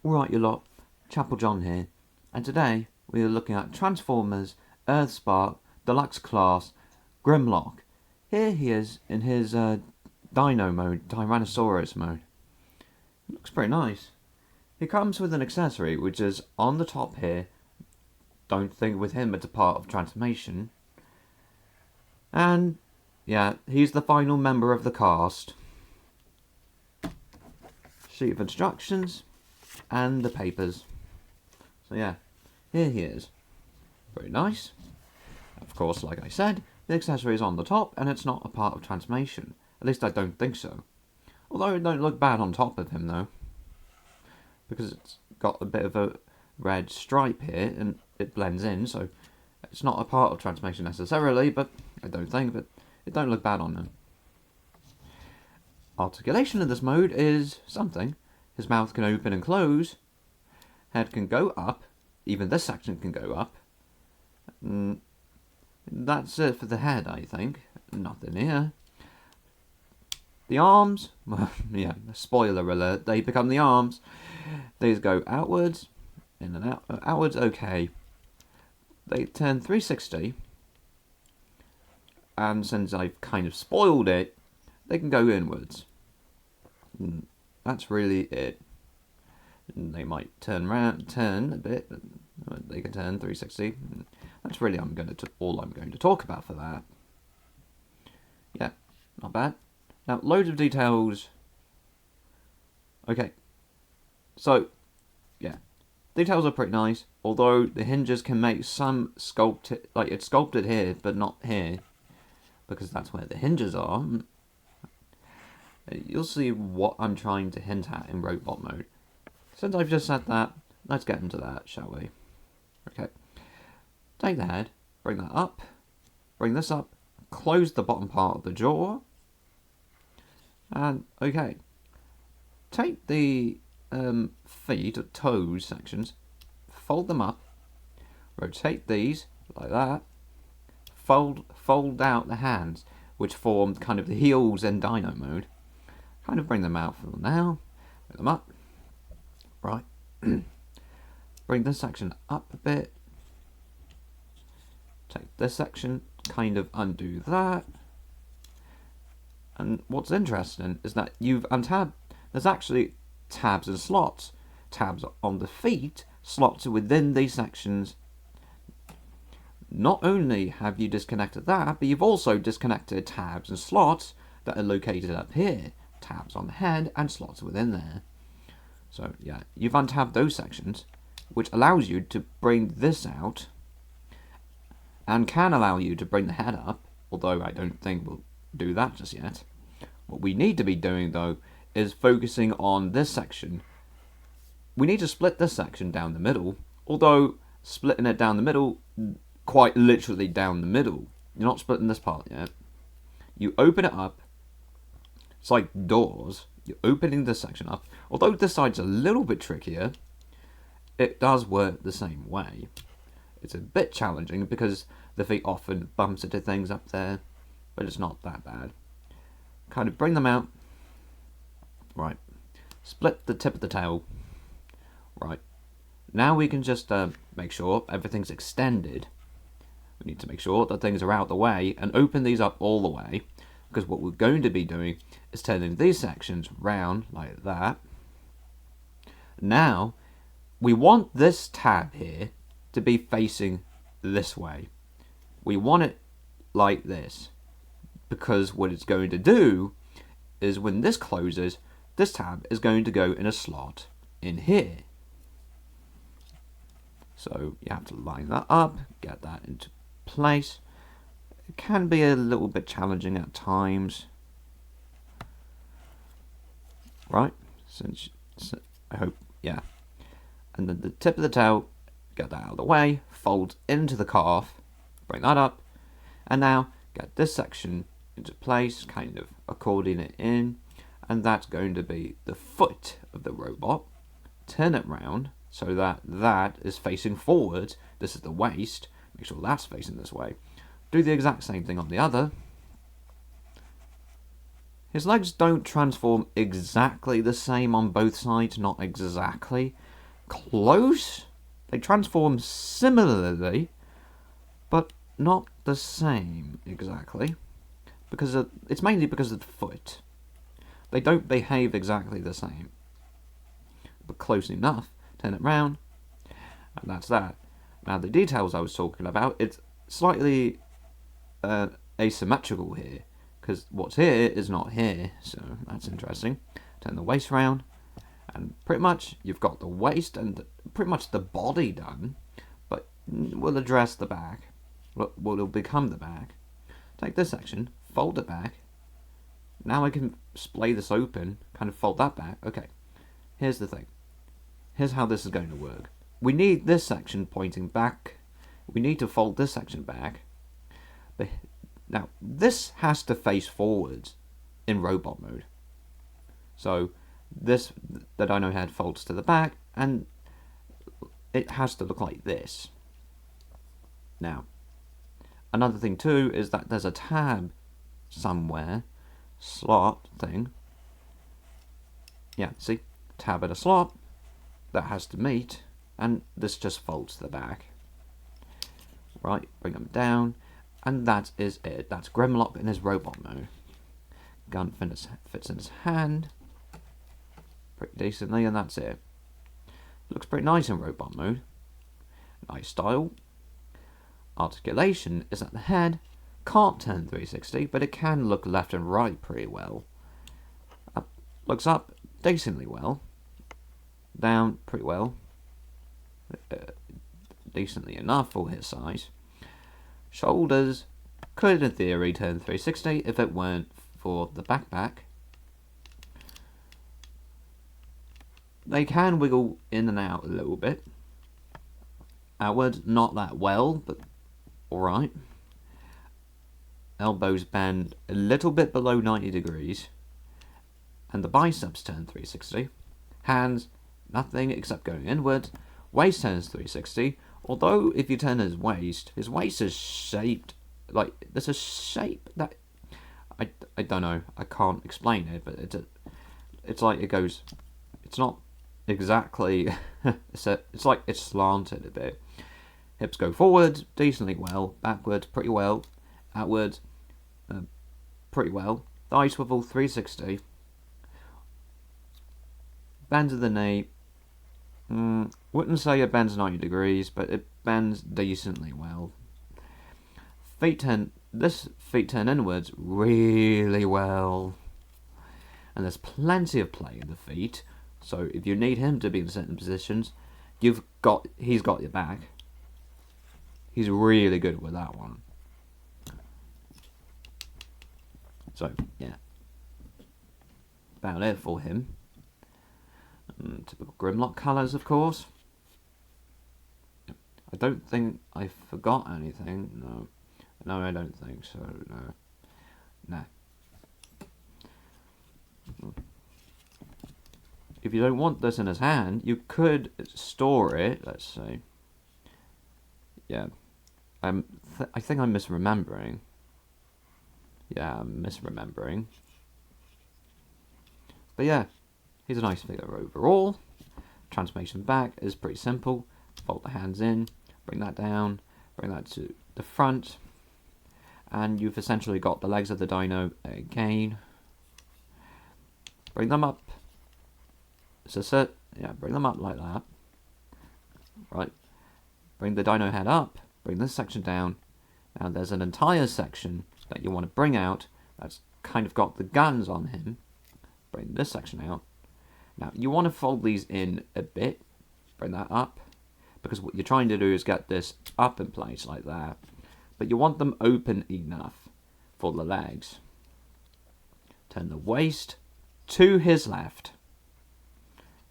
Alright you lot, Chapel John here, and today we are looking at Transformers Earthspark Deluxe Class Grimlock. Here he is in his Dino mode, Tyrannosaurus mode. It looks pretty nice. He comes with an accessory which is on the top here. Don't think with him it's a part of transformation. And yeah, he's the final member of the cast. Sheet of instructions and the papers. So yeah, here he is. Very nice. Of course, like I said, the accessory is on the top and it's not a part of transformation. At least I don't think so. Although it don't look bad on top of him though, because it's got a bit of a red stripe here and it blends in, so it's not a part of transformation necessarily, but I don't think, but it don't look bad on him. Articulation in this mode is something. His mouth can open and close, head can go up, even this section can go up. That's it for the head, I think. Nothing here. The arms, well, yeah, spoiler alert, they become the arms. These go outwards, in and out, outwards, okay. They turn 360, and since I've kind of spoiled it, they can go inwards. That's really it. They might turn a bit, but they can turn 360. That's really all I'm going to talk about for that. Yeah, not bad. Now, loads of details. Okay, so yeah, details are pretty nice. Although the hinges can make some sculpted, like it's sculpted here, but not here, because that's where the hinges are. You'll see what I'm trying to hint at in robot mode. Since I've just said that, let's get into that, shall we? Okay. Take the head, bring that up, bring this up, close the bottom part of the jaw, and okay. Take the feet or toes sections, fold them up, rotate these like that, fold out the hands, which formed kind of the heels in Dino mode. Kind of bring them out for now, bring them up, right, bring this section up a bit, take this section, kind of undo that, and what's interesting is that you've untabbed, there's actually tabs and slots, tabs on the feet, slots within these sections. Not only have you disconnected that, but you've also disconnected tabs and slots that are located up here. Tabs on the head and slots within there. So yeah, you've untabbed those sections, which allows you to bring this out and can allow you to bring the head up, although I don't think we'll do that just yet. What we need to be doing though is focusing on this section. We need to split this section down the middle, although splitting it down the middle, quite literally down the middle. You're not splitting this part yet. You open it up. It's like doors. You're opening this section up. Although this side's a little bit trickier, it does work the same way. It's a bit challenging because the feet often bumps into things up there, but it's not that bad. Kind of bring them out. Right. Split the tip of the tail. Right. Now we can just make sure everything's extended. We need to make sure that things are out the way and open these up all the way. Because what we're going to be doing is turning these sections round like that. Now, we want this tab here to be facing this way. We want it like this. Because what it's going to do is when this closes, this tab is going to go in a slot in here. So you have to line that up, get that into place. It can be a little bit challenging at times, right? I hope, yeah. And then the tip of the tail, get that out of the way, fold into the calf, bring that up, and now get this section into place, kind of according it in, and that's going to be the foot of the robot. Turn it round so that that is facing forward. This is the waist. Make sure that's facing this way. Do the exact same thing on the other. His legs don't transform exactly the same on both sides, not exactly, close. They transform similarly, but not the same exactly. Because it's mainly because of the foot. They don't behave exactly the same. But close enough. Turn it round. And that's that. Now the details I was talking about, it's slightly asymmetrical here. Because what's here is not here. So that's interesting. Turn the waist round. And pretty much you've got the waist and pretty much the body done. But we'll address the back. What will become the back. Take this section. Fold it back. Now I can splay this open. Kind of fold that back. Okay. Here's the thing. Here's how this is going to work. We need this section pointing back. We need to fold this section back. But now, this has to face forwards in robot mode. So, the dino head folds to the back, and it has to look like this. Now, another thing too is that there's a tab somewhere, slot thing. Yeah, see? Tab at a slot that has to meet, and this just folds to the back. Right, bring them down, and that is it. That's Grimlock in his robot mode. Gun fits in his hand pretty decently, and that's it. Looks pretty nice in robot mode. Nice style. Articulation is at the head. Can't turn 360, but it can look left and right pretty well. Looks up decently well. Down pretty well. Decently enough for his size. Shoulders could in theory turn 360 if it weren't for the backpack. They can wiggle in and out a little bit. Outward, not that well, but alright. Elbows bend a little bit below 90 degrees. And the biceps turn 360. Hands, nothing except going inward. Waist turns 360. Although, if you turn his waist is shaped, like, there's a shape that, I don't know, I can't explain it, but it's like it goes, it's not exactly, it's like it's slanted a bit. Hips go forward, decently well, backward, pretty well, outward, pretty well. Thigh swivel, 360. Bend of the knee, wouldn't say it bends 90 degrees, but it bends decently well. Feet turn inwards really well. And there's plenty of play in the feet, so if you need him to be in certain positions, he's got your back. He's really good with that one. So, yeah. About it for him. Typical Grimlock colours, of course. I don't think I forgot anything. No. No, I don't think so. No. Nah. If you don't want this in his hand, you could store it. Let's see. Yeah. I think I'm misremembering. Yeah, I'm misremembering. But yeah. He's a nice figure overall. Transformation back is pretty simple. Fold the hands in, bring that down, bring that to the front, and you've essentially got the legs of the dino again. Bring them up. Bring them up like that. Right. Bring the dino head up, bring this section down. Now there's an entire section that you want to bring out that's kind of got the guns on him. Bring this section out. Now, you want to fold these in a bit, bring that up, because what you're trying to do is get this up in place like that, but you want them open enough for the legs. Turn the waist to his left.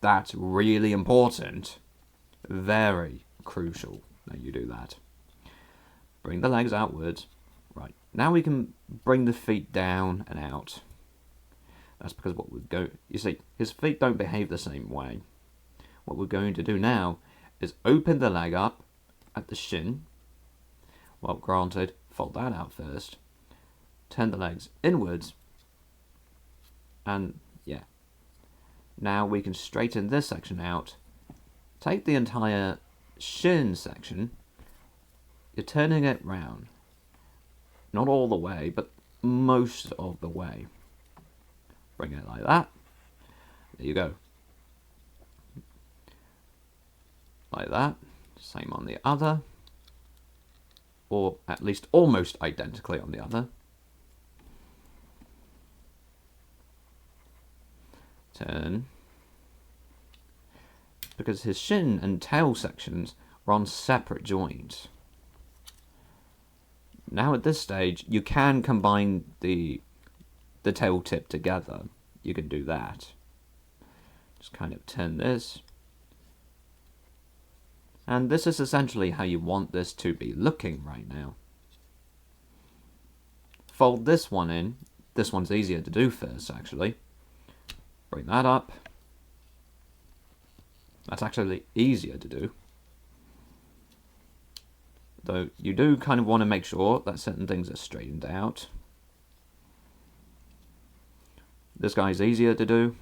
That's really important. Very crucial that you do that. Bring the legs outwards. Right, now we can bring the feet down and out. That's because what we'd go... You see, his feet don't behave the same way. What we're going to do now is open the leg up at the shin. Well, granted, fold that out first. Turn the legs inwards. And, yeah. Now we can straighten this section out take the entire shin section, you're turning it round. Not all the way, but most of the way. Bring it like that. There you go. Like that. Same on the other. Or at least almost identically on the other. Turn. Because his shin and tail sections are on separate joints. Now at this stage, you can combine the tail tip together. You can do that. Just kind of turn this. And this is essentially how you want this to be looking right now. Fold this one in. This one's easier to do first, actually. Bring that up. That's actually easier to do. Though you do kind of want to make sure that certain things are straightened out. This guy's easier to do.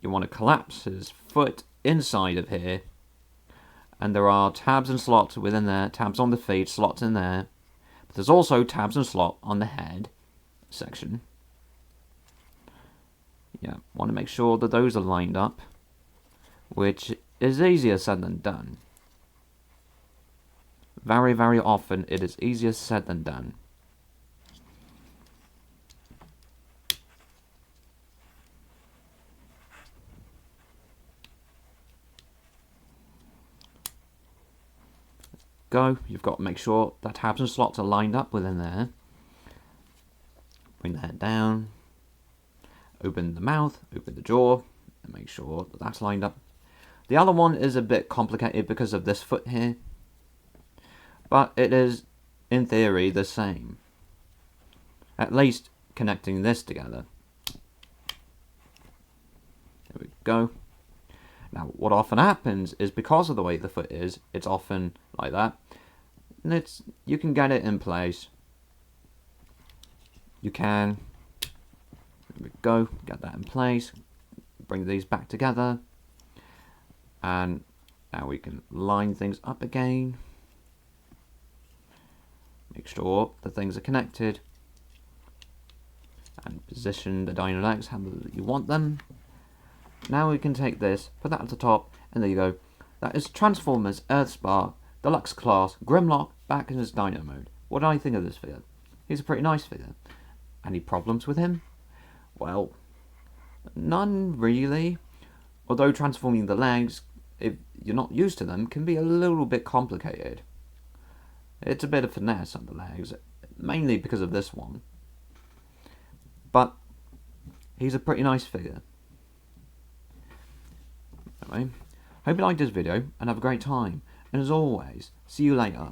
You want to collapse his foot inside of here. And there are tabs and slots within there. Tabs on the feet, slots in there. But there's also tabs and slot on the head section. Yeah, want to make sure that those are lined up. Which is easier said than done. Very, very often it is easier said than done. Go. You've got to make sure that tabs and slots are lined up within there. Bring the head down. Open the mouth, open the jaw, and make sure that that's lined up. The other one is a bit complicated because of this foot here. But it is, in theory, the same. At least connecting this together. There we go. Now, what often happens is because of the way the foot is, it's often like that. And you can get it in place. You can. There we go. Get that in place. Bring these back together. And now we can line things up again. Make sure the things are connected. And position the dino legs how you want them. Now we can take this, put that at the top, and there you go. That is Transformers Earthspark Deluxe Class Grimlock back in his dino mode. What do I think of this figure? He's a pretty nice figure. Any problems with him? Well, none really. Although transforming the legs, if you're not used to them, can be a little bit complicated. It's a bit of finesse on the legs, mainly because of this one. But he's a pretty nice figure. Anyway, hope you liked this video and have a great time. And as always, see you later.